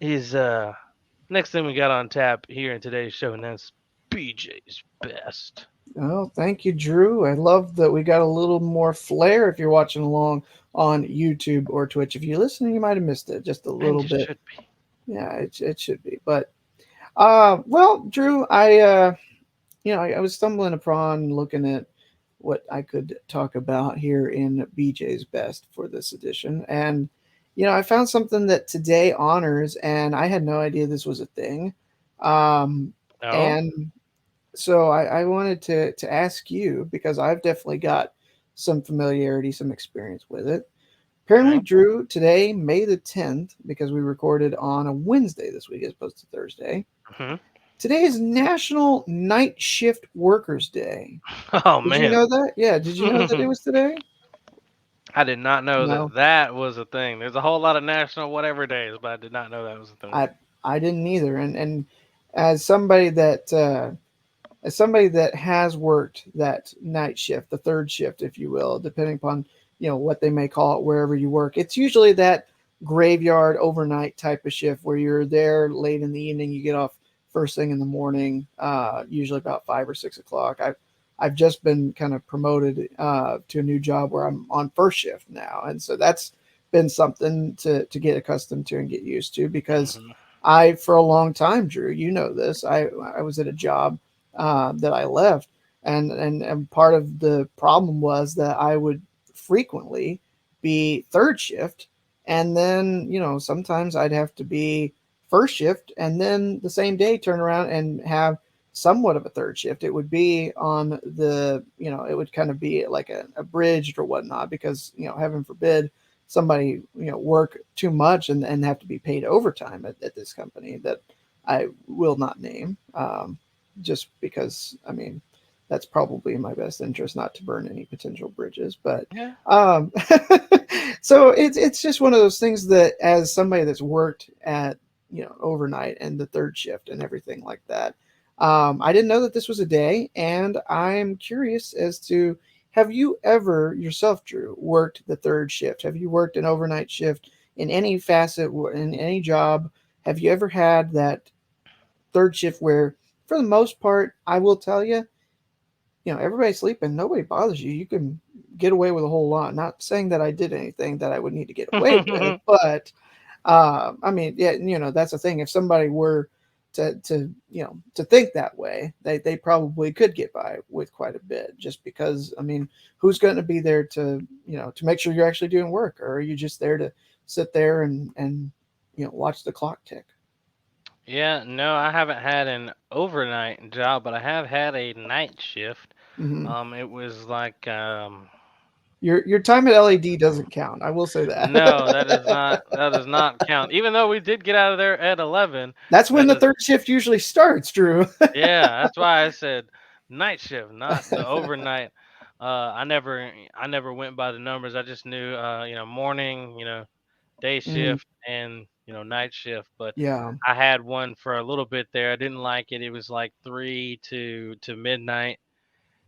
is next thing we got on tap here in today's show, and that's BJ's best. Oh, thank you, Drew. I love that we got a little more flair if you're watching along on YouTube or Twitch. If you're listening, you might have missed it just a And little you bit. should be. Yeah, it should be. But well, Drew, I was stumbling upon looking at what I could talk about here in BJ's Best for this edition, and I found something that today honors, and I had no idea this was a thing. Um, No. and so I wanted to ask you because I've definitely got some familiarity, some experience with it. Apparently, Okay. Drew, today, May the 10th, because we recorded on a Wednesday this week as opposed to Thursday. Hmm. Today is National Night Shift Workers Day. Oh Did you man. know that? Yeah, did you know that it was today? I did not know No, that that was a thing. There's a whole lot of national whatever days, but I did not know that was a thing. I I didn't either. And as somebody that has worked that night shift, the third shift, if you will, depending upon what they may call it wherever you work, it's usually that graveyard overnight type of shift where you're there late in the evening, you get off first thing in the morning, usually about 5 or 6 o'clock. I've just been kind of promoted to a new job where I'm on first shift now, and so that's been something to get accustomed to and get used to because Hmm. I for a long time, Drew, you know this, I was at a job that I left, and part of the problem was that I would frequently be third shift, and then sometimes I'd have to be first shift, and then the same day turn around and have somewhat of a third shift. It would be on it would kind of be like a bridged or whatnot because heaven forbid somebody work too much and have to be paid overtime at this company that I will not name. Just because that's probably in my best interest not to burn any potential bridges. But Yeah. um, so it's just one of those things that as somebody that's worked at overnight and the third shift and everything like that, I didn't know that this was a day, and I'm curious as to have you ever yourself, Drew, worked the third shift? Have you worked an overnight shift in any facet in any job? Have you ever had that third shift where for the most part, I will tell you, everybody's sleeping, nobody bothers you. You can get away with a whole lot. Not saying that I did anything that I would need to get away with, but yeah, that's the thing. If somebody were to think that way, they probably could get by with quite a bit. Just because, who's going to be there to make sure you're actually doing work, or are you just there to sit there and watch the clock tick? Yeah, no, I haven't had an overnight job, but I have had a night shift. Hmm. It was like Your time at LED doesn't count. I will say no, that. that does not count. Even though we did get out of there at 11, That's when that the is third shift usually starts, Drew. yeah, that's why I said night shift, not the overnight. I never went by the numbers. I just knew morning, day Mm, shift and night shift, but yeah. I had one for a little bit there. I didn't like it. It was like 3 to midnight,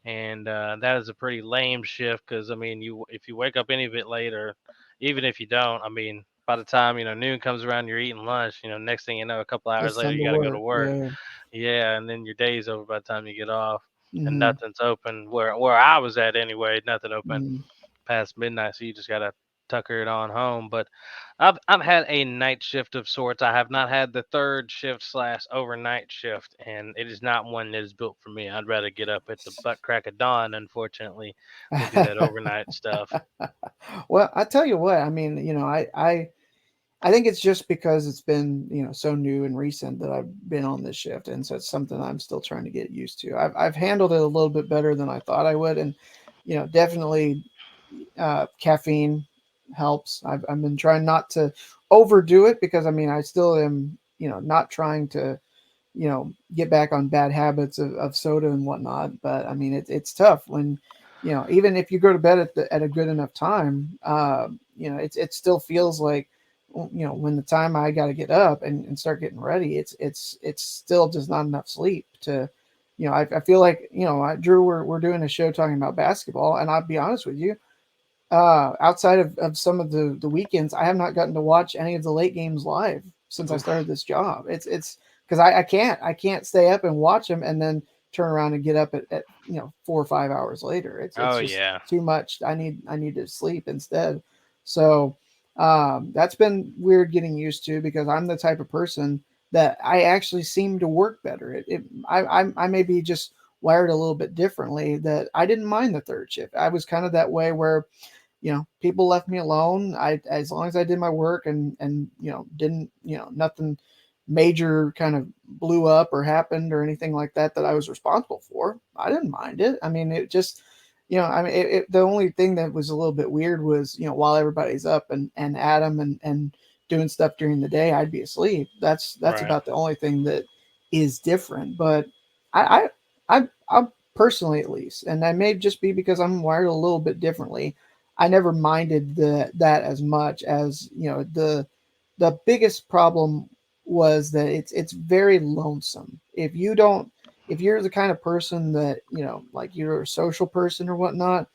and that is a pretty lame shift because I mean, you if you wake up any bit later, even if you don't, I mean, by the time noon comes around, you're eating lunch. Next thing you know, a couple hours It's later, time to you got to go to work. work. Yeah. Yeah, and then your day's over by the time you get off, and Hmm. nothing's open where I was at anyway. Nothing open Mm. past midnight, so you just gotta tucker it on home. But I've had a night shift of sorts. I have not had the third shift slash overnight shift, and it is not one that is built for me. I'd rather get up at the butt crack of dawn, unfortunately, than do that overnight stuff. Well, I tell you what. I think it's just because it's been so new and recent that I've been on this shift, and so it's something I'm still trying to get used to. I've handled it a little bit better than I thought I would, and definitely caffeine helps. I've been trying not to overdo it because I still am not trying to get back on bad habits of soda and whatnot. But it's tough when even if you go to bed at a good enough time, it still feels like when the time I got to get up and start getting ready, it's still just not enough sleep to. I feel like Drew, we're doing a show talking about basketball, and I'll be honest with you, outside of some of the weekends, I have not gotten to watch any of the late games live. since I Oof. started this job. It's because I can't stay up and watch them and then turn around and get up at 4 or 5 hours later. It's Oh just yeah. too much. I need to sleep instead. So that's been weird getting used to because I'm the type of person that I actually seem to work better. I may be just wired a little bit differently, that I didn't mind the third shift. I was kind of that way where people left me alone. As long as I did my work and didn't, nothing major kind of blew up or happened or anything like that that I was responsible for, I didn't mind it. I mean, it just, I mean, the only thing that was a little bit weird was, while everybody's up and Adam and doing stuff during the day, I'd be asleep. That's Right. about the only thing that is different. But I I personally, at least, and I may just be because I'm wired a little bit differently, I never minded that as much as the biggest problem was that it's very lonesome. If you're the kind of person that like you're a social person or whatnot,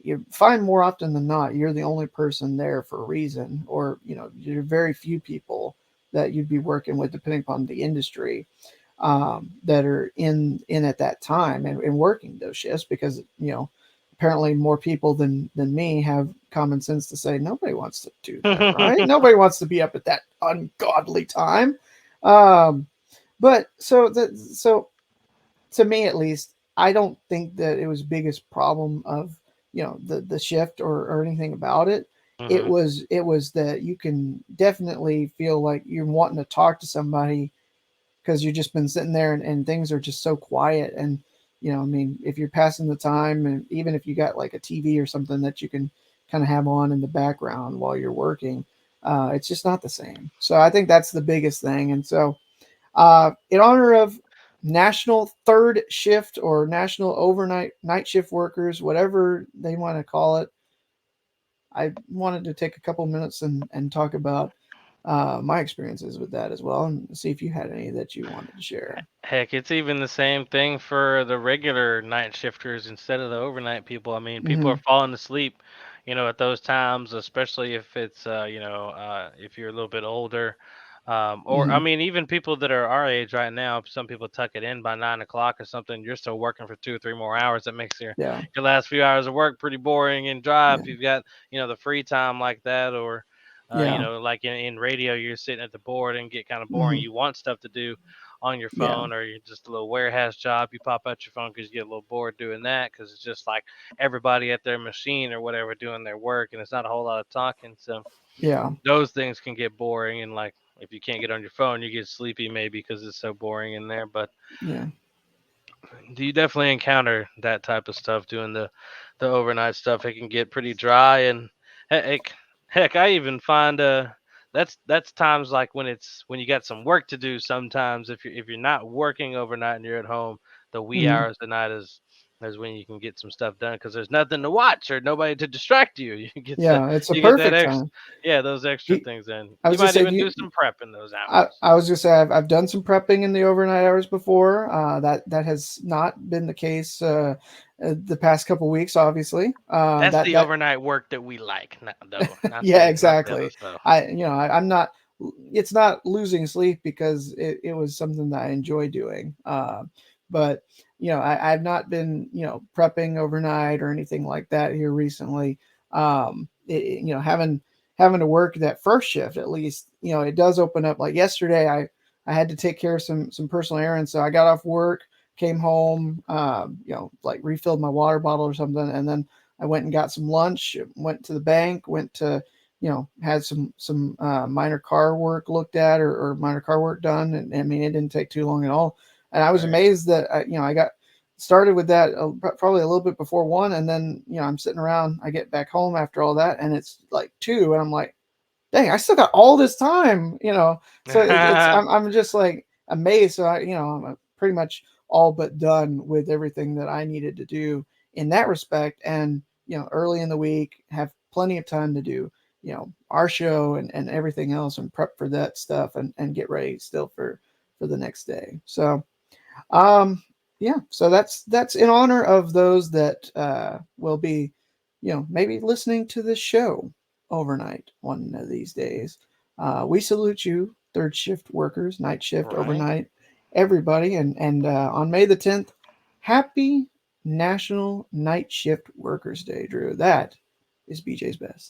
you find more often than not you're the only person there for a reason, or you're very few people that you'd be working with depending upon the industry, that are in at that time and working those shifts, because apparently more people than me have common sense to say nobody wants to do that, right? Nobody wants to be up at that ungodly time. um but so to me at least, I don't think that it was biggest problem of the shift or anything about it. it Mhm. was it was that you can definitely feel like you're wanting to talk to somebody because you've just been sitting there and things are just so quiet. And I mean, if you're passing the time, and even if you got like a TV or something that you can kind of have on in the background while you're working, it's just not the same. So I think that's the biggest thing. And so in honor of National Third Shift or National Overnight Night Shift Workers, whatever they want to call it, I wanted to take a couple minutes and talk about my experiences with that as well, and see if you had any that you wanted to share. Heck, it's even the same thing for the regular night shifters instead of the overnight people. I mean, people Hmm. are falling asleep, at those times, especially if it's, if you're a little bit older. Or, I Hmm. mean, even people that are our age right now, some people tuck it in by 9 o'clock or something. You're still working for 2 or 3 more hours. That makes Yeah. your last few hours of work pretty boring and dry Yeah. if you've got, the free time like that. Or, Yeah. like in radio, you're sitting at the board and get kind of boring. Hmm. You want stuff to do on your Yeah. phone, or you're just a little warehouse job. You pop out your phone because you get a little bored doing that, because it's just like everybody at their machine or whatever doing their work, and it's not a whole lot of talking. So Yeah. those things can get boring, and like if you can't get on your phone, you get sleepy maybe because it's so boring in there. But Yeah. do you definitely encounter that type of stuff doing the overnight stuff? It can get pretty dry, and heck, heck, I even find that's times like when you got some work to do. Sometimes if you're not working overnight and you're at home, the wee Hmm. hours of the night is when you can get some stuff done because there's nothing to watch or nobody to distract you. Yeah. It's a You get that perfect extra, time. yeah, those extra Do, things in. I You was gonna might say, even do some prep in those hours. I was gonna say I've done some prepping in the overnight hours before. That has not been the case the past couple weeks, obviously. That's That the that overnight work that we like, not, though, Yeah, not the other exactly. stuff. I'm not. It's not losing sleep because it was something that I enjoy doing. But I've not been prepping overnight or anything like that here recently. Having to work that first shift, at least it does open up. Like yesterday, I had to take care of some personal errands, so I got off work, came home, like refilled my water bottle or something, and then I went and got some lunch, went to the bank, went to, had some minor car work looked at, or minor car work done. And I mean, it didn't take too long at all. And I was Right. amazed that, I got started with that probably a little bit before 1. And then, I'm sitting around, I get back home after all that and it's like 2. And I'm like, dang, I still got all this time, So I'm just like amazed. So I'm pretty much all but done with everything that I needed to do in that respect. And early in the week, have plenty of time to do our show and everything else, and prep for that stuff, and get ready still for the next day. So um yeah, so that's in honor of those that will be maybe listening to this show overnight one of these days. We salute you, third shift workers, night shift, Right. overnight, everybody. And on May the 10th, happy National Night Shift Workers Day, Drew. That is BJ's best.